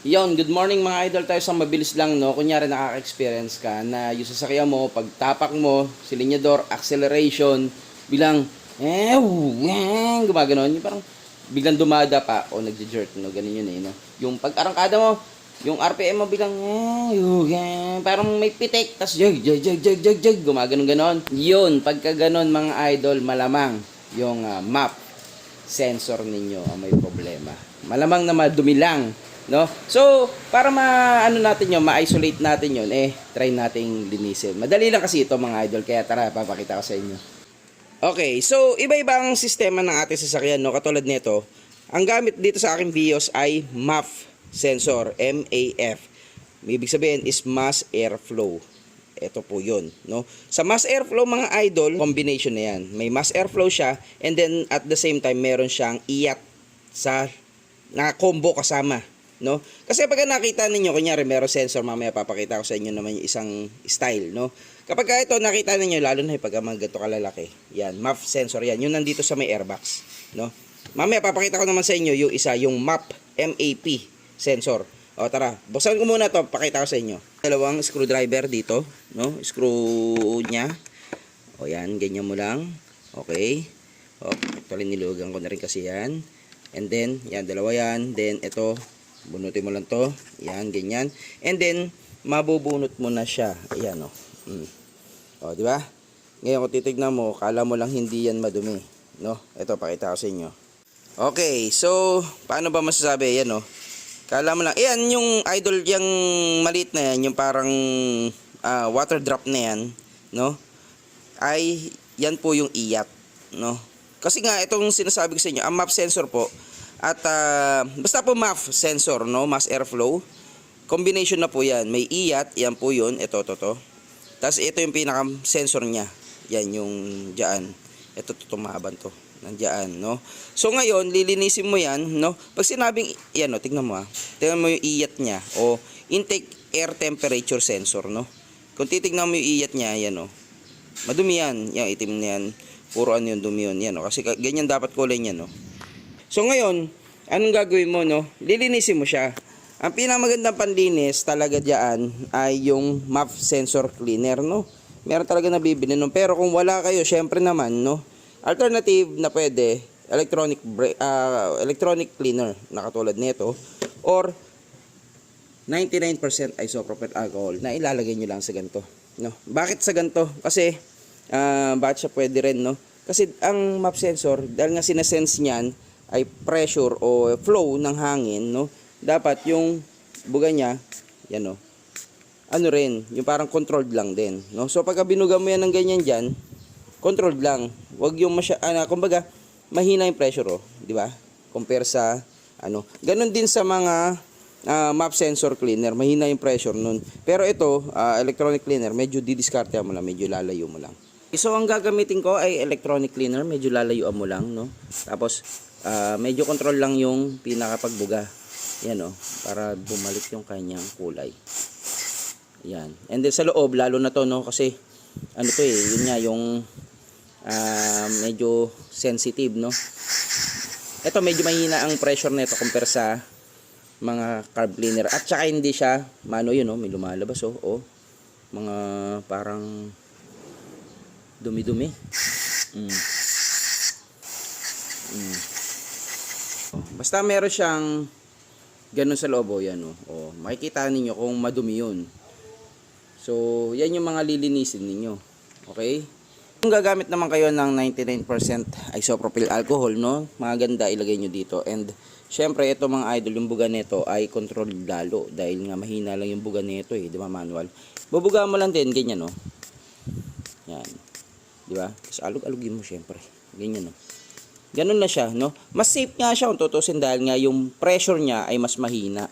Yon, good morning mga idol, tayo sa mabilis lang, no? Kunyari nakaka-experience ka na yung sasakyan mo, pag tapak mo, silinyador, acceleration, bilang gumaganon, yung parang biglang dumada pa o nagje-jerk, no? Ganun yun eh, no? Yung pag-arangkada mo, yung RPM mo biglang parang may pitik, tas jag, gumaganon ganon. Yun, pagka ganon mga idol, malamang yung map sensor ninyo ang may problema. Malamang na madumi lang, no? So, para ma-ano natin yun, ma-isolate natin yun, try nating linisin. Madali lang kasi ito mga idol, kaya tara, papakita ko sa inyo. Okay, so iba-iba ang sistema ng ating sasakyan, no? Katulad nito, ang gamit dito sa aking Vios ay MAF sensor, MAF. Ibig sabihin is mass airflow. Ito po yun, no? Sa mass airflow mga idol, combination na yan. May mass airflow siya, and then at the same time, meron siyang IAT sa na-combo kasama, no? Kasi pag nakita ninyo, kunyari meron sensor, mamaya papakita ko sa inyo naman yung isang style, no? Kapag ito nakita ninyo, lalo na pag mga ganito kalalaki, yan, MAF sensor yan, yun nandito sa may airbox, no? Mamaya papakita ko naman sa inyo yung isa, yung MAP, MAP sensor. O tara, buksan ko muna to, pakita ko sa inyo. Dalawang screwdriver dito, no? Screw niya. O yan, ganyan mo lang. Okay. O, actually nilugan ko na rin kasi yan. And then, yan, dalawa yan. Then, ito, bunutin mo lang to. Yan, ganyan. And then, mabubunot mo na siya. Ayan, o. O, di ba? Ngayon, kung titignan mo, kala mo lang hindi yan madumi. No? Ito, pakita ko sa inyo. Okay, so, paano ba masasabi? Yan, o. Kala mo lang, yan yung idol, yung maliit na yan, yung parang water drop na yan, no? Ay, yan po yung IAT, no? Kasi nga, itong sinasabi ko sa inyo, ang MAP sensor po, at basta po MAP sensor, no? Mass airflow, combination na po yan. May IAT, yan po yun, ito. Tapos ito yung pinaka-sensor niya, yan yung dyan. Ito, tumaban to. Nandiyan, no? So ngayon, lilinisin mo yan, no? Pag sinabing, yan, no? Tingnan mo, tingnan mo yung IAT niya, o intake air temperature sensor, no? Kung titignan mo yung IAT niya, yan, no? Madumi yan, yung itim na yan, puro ano yung dumi yun, yan, no? Kasi ganyan dapat kulay niya, no? So ngayon, anong gagawin mo, no? Lilinisin mo siya. Ang pinamagandang panlinis talaga dyan ay yung MAF sensor cleaner, no? Meron talaga nabibili, no? Pero kung wala kayo, syempre naman, no? Alternative na pwede, electronic cleaner na katulad nito, or 99% isopropyl alcohol na ilalagay nyo lang sa ganito, no? Bakit sa ganito? Kasi bakit siya pwede rin, no? Kasi ang MAP sensor, dahil nga sinesense niyan ay pressure o flow ng hangin, no? Dapat yung buga niya, yan, no? Ano rin, yung parang controlled lang din, no? So pagka binuga mo yan ng ganyan diyan, controlled lang. Wag yung kumbaga mahina yung pressure, oh, di ba? Compare sa ano. Ganun din sa mga MAP sensor cleaner, mahina yung pressure nun. Pero ito, electronic cleaner, medyo didiskarte mo lang, medyo lalayo mo lang. So ang gagamitin ko ay electronic cleaner, medyo lalayuan mo lang, no? Tapos medyo control lang yung pinakapagbuga. Yan, oh, para bumalik yung kanyang kulay. Yan. And then sa loob, lalo na to, no? Kasi ano to yun nga yung medyo sensitive, no? Ito medyo mahina ang pressure nito compare sa mga carb cleaner, at saka hindi siya yun, no? May lumalabas, oh. Mga parang dumi-dumi. Basta meron siyang ganun sa loob, yan, oh. Makikita ninyo kung madumi yun. So yan yung mga lilinisin ninyo. Okay? Kung gagamit naman kayo ng 99% isopropyl alcohol, no? Maganda ilagay nyo dito. And syempre, ito mga idol, yung buga nito ay controlled lalo. Dahil nga mahina lang yung buga nito, di ba, manual? Bubuga mo lang din, ganyan, no? Yan. Di ba? Tapos alug-alugin mo, syempre. Ganyan, no? Ganun na siya, no? Mas safe nga siya kung tutusin dahil nga yung pressure niya ay mas mahina.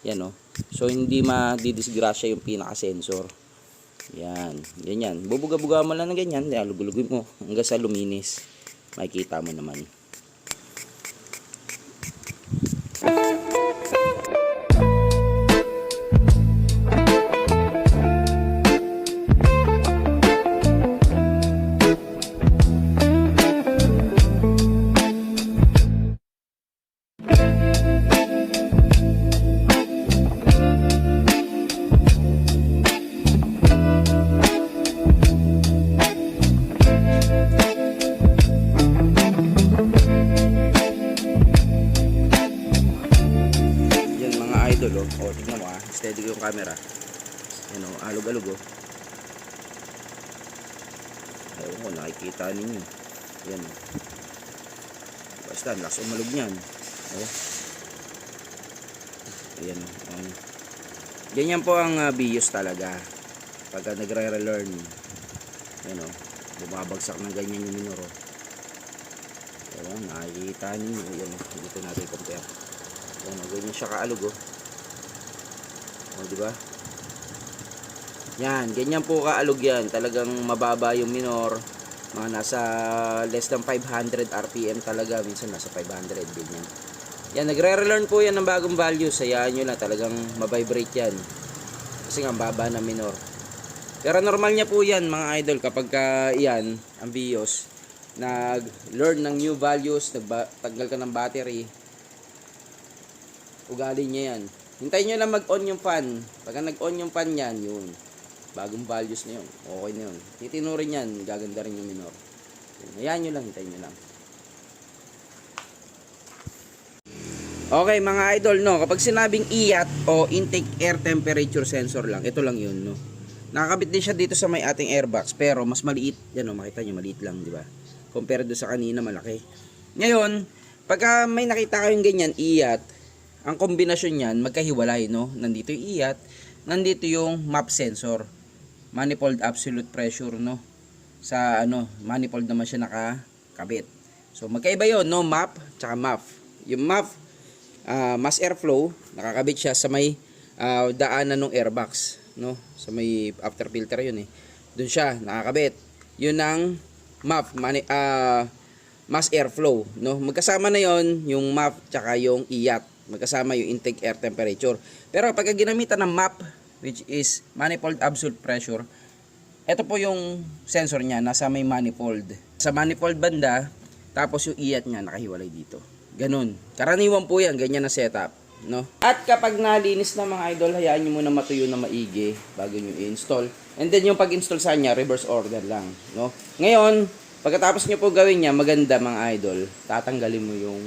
Yan, no? So, hindi madidisgrasya yung pinaka-sensor. Yan, ganyan. Bubuga-buga mo lang na ganyan. Lugulugin mo hanggang sa luminis. Makikita mo naman. idol, oh. O, tignan mo, steady ko yung camera. Yan, oh, alog-alog, oh. Ewan ko, nakikita ninyo. Yan, oh. Basta, lakas umalog niyan. Oh. Ayan, oh. Ganyan po ang BIOS talaga. Pagka nagre-relearn. Yan, oh. Bumabagsak ng ganyan yung minor, oh. Ayan, nakikita ninyo. Ayan, dito natin compare. Ayan, ganyan siya kaalog, oh. O, diba? Yan, ganyan po kaalog yan. Talagang mababa yung minor. Mga nasa less than 500 RPM talaga. Minsan nasa 500, ganyan. Yan, nagre-relearn po yan ng bagong values. Hayaan nyo lang, talagang mabibrate yan. Kasi nga, baba na minor. Pero normal niya po yan, mga idol. Kapag yan, ang BIOS, nag-learn ng new values, nagtanggal ka ng battery, ugali niya yan. Hintayin nyo lang mag-on yung fan. Pagka nag-on yung fan yan, yun, bagong values na yun, okay na yun. Titinurin yan, gaganda rin yung minor. Ayan nyo lang, hintayin nyo lang. Okay mga idol, no, kapag sinabing IAT o intake air temperature sensor lang, ito lang yun, no. Nakakabit din siya dito sa may ating airbox, pero mas maliit. Yan, no, makita nyo, maliit lang, di ba? Compare do sa kanina, malaki. Ngayon, pagka may nakita kayong ganyan, IAT, ang kombinasyon niyan, magkahiwalay, no? Nandito yung IAT, nandito yung MAP sensor. Manifold absolute pressure, no? Sa, manifold naman siya nakakabit. So, magkaiba yun, no? MAP, tsaka MAF. Yung MAF, mass airflow, nakakabit siya sa may daanan ng airbox, no? Sa may after filter yun, eh. Doon siya, nakakabit. Yun ang MAF, mass airflow, no? Magkasama na yon yung MAF tsaka yung IAT, magkasama yung intake air temperature. Pero pag ginamitan ng MAP, which is manifold absolute pressure, ito po yung sensor niya, nasa may manifold, sa manifold banda, tapos yung IAT niya nakahiwalay dito. Ganun, karaniwan po yan, ganyan na setup, no? At kapag nalinis na mga idol, hayaan nyo muna matuyo na maigi bago nyo i-install. And then yung pag-install sa kanya, reverse order lang, no? Ngayon, pagkatapos nyo po gawin niya, maganda mga idol, tatanggalin mo yung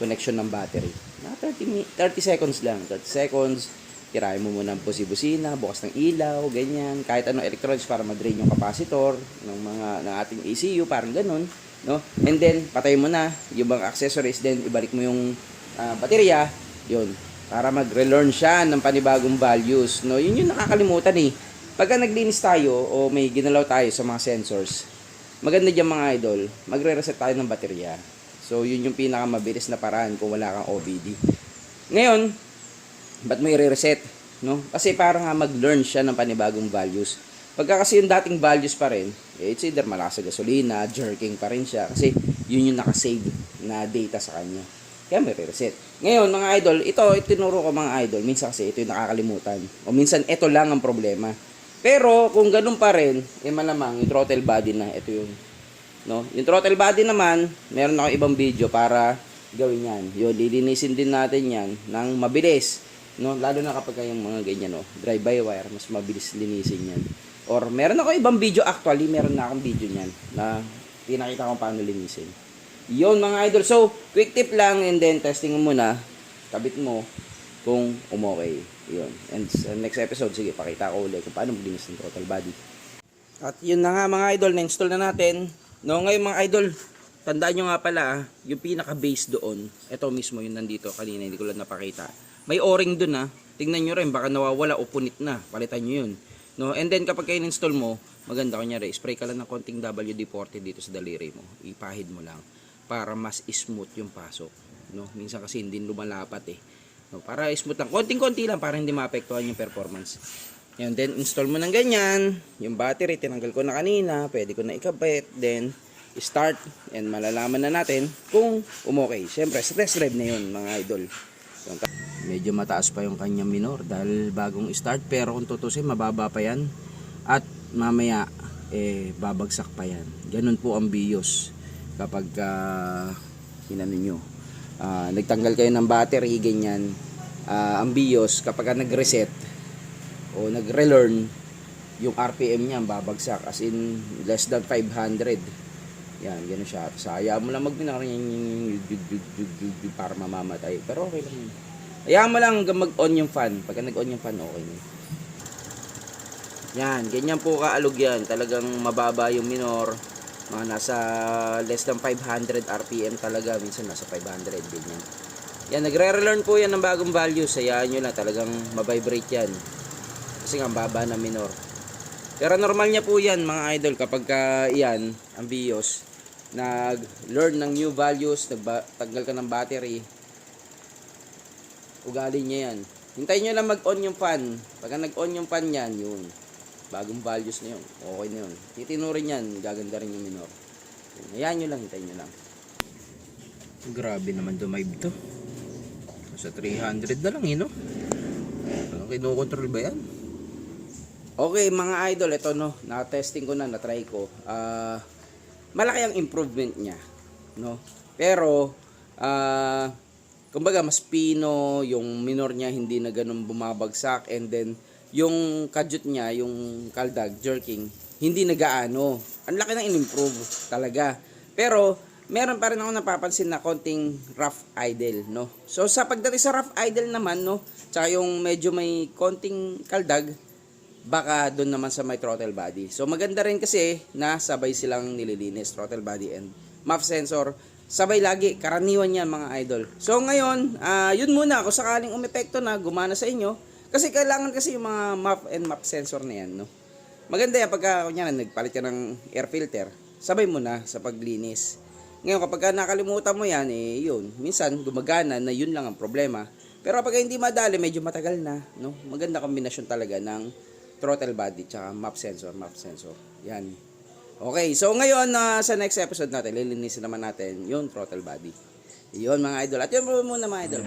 connection ng battery. Na 30 seconds lang, 30 seconds, tirahin mo muna ang busina, bukas ng ilaw, ganyan, kahit anong electronics para ma-drain yung capacitor ng ating ECU, parang ganun, no? And then, patay mo na yung mga accessories, then ibalik mo yung baterya, yun, para mag-relearn siya ng panibagong values, no? Yun yung nakakalimutan, eh. Pagka naglinis tayo o may ginalaw tayo sa mga sensors, maganda dyan mga idol, magre-reset tayo ng baterya. So, yun yung pinakamabilis na paraan kung wala kang OBD. Ngayon, ba't mo i-reset? No? Kasi para nga mag-learn siya ng panibagong values. Pagka kasi yung dating values pa rin, it's either malakas sa gasolina, jerking pa rin siya. Kasi yun yung nakasave na data sa kanya. Kaya may reset. Ngayon, mga idol, ito tinuro ko mga idol. Minsan kasi ito yung nakakalimutan. O minsan, ito lang ang problema. Pero, kung ganun pa rin, malamang, yung throttle body na, ito yung, no? Yung throttle body naman, meron ako ibang video para gawin yan. Yun, lilinisin din natin yan ng mabilis, no? Lalo na kapag yung mga ganyan, no? Drive-by-wire, mas mabilis linisin yan. Or, meron ako ibang video, actually, meron na akong video niyan, na pinakita ko paano linisin. Yun, mga idol. So, quick tip lang, and then, testing mo muna, kabit mo, kung umokay. Yun. And sa next episode, sige, pakita ko ulit kung paano maglinis ng throttle body. At yun na nga mga idol, na-install na natin. No, ngayon mga idol, tandaan nyo nga pala, yung pinaka-base doon, ito mismo yung nandito kanina, hindi ko lang napakita. May o-ring doon tingnan nyo rin, baka nawawala o punit na, palitan nyo yun. No, and then kapag kayo install mo, maganda kunyari, spray ka lang ng konting WD-40 dito sa daliri mo, ipahid mo lang, para mas smooth yung pasok. No, minsan kasi hindi lumalapat eh. No, para smooth lang, konting-konti lang para hindi maapektuhan yung performance. Yan, then install mo ng ganyan, yung battery tinanggal ko na kanina, pwede ko na ikabit, then start, and malalaman na natin kung umokay. Siyempre, sa test drive na yun mga idol. Medyo mataas pa yung kanyang minor dahil bagong start, pero kung tutusin mababa pa yan at mamaya babagsak pa yan. Ganun po ang BIOS kapag hinano nyo. Nagtanggal kayo ng battery, ganyan. Ang BIOS kapag nag-reset o nag-relearn, yung RPM niya babagsak, as in less than 500. Yan, gano'n siya. Saya mo lang magbinar para mamamatay. Pero okay lang yun. Hayaan mo lang hanggang mag-on yung fan. Pagka nag-on yung fan, okay na. Yan, ganyan po kaalog yan. Talagang mababa yung minor. Mga nasa less than 500 RPM talaga. Minsan nasa 500, ganyan. Yan, nagre-relearn po yan ng bagong values. Hayaan nyo lang, talagang mabibrate yan. Kasi nga, baba na minor. Pero normal niya po yan, mga idol. Kapag yan, ang BIOS, nag-learn ng new values, tanggal ka ng battery, ugali niya yan. Hintayin nyo lang mag-on yung fan. Pagka nag-on yung fan yan, yun. Bagong values na yun. Okay na yun. Titinurin yan, gaganda rin yung minor. Hayaan nyo lang, hintayin nyo lang. Grabe naman dumive to. Sa 300 na lang, no? Anong kinukontrol ba yan? Okay, mga idol, ito no, na-testing ko na, na-try ko. Malaki ang improvement niya, no? Pero, kumbaga, mas pino, yung minor niya hindi na ganun bumabagsak, and then, yung kadyot niya, yung kaldag, jerking, hindi na gaano. Ang laki ng in-improve talaga. Pero, meron pa rin ako napapansin na konting rough idle, no? So, sa pagdating sa rough idle naman, no, tsaka yung medyo may konting kaldag, baka doon naman sa may throttle body. So, maganda rin kasi na sabay silang nililinis, throttle body and MAF sensor. Sabay lagi, karaniwan yan mga idol. So, ngayon, yun muna, kung sakaling umepekto na, gumana sa inyo, kasi kailangan kasi yung mga MAF and MAP sensor na yan, no? Maganda yan, pagka, kunyari, nagpalit ka ng air filter, sabay mo na sa paglinis. Ngayon, kapag nakalimutan mo yan, yun, minsan gumagana na yun lang ang problema. Pero kapag hindi madali, medyo matagal na, no? Maganda kombinasyon talaga ng throttle body tsaka MAP sensor. Yan. Okay, so ngayon sa next episode natin, lilinisin naman natin yung throttle body. Yun mga idol. At yun muna mga idol.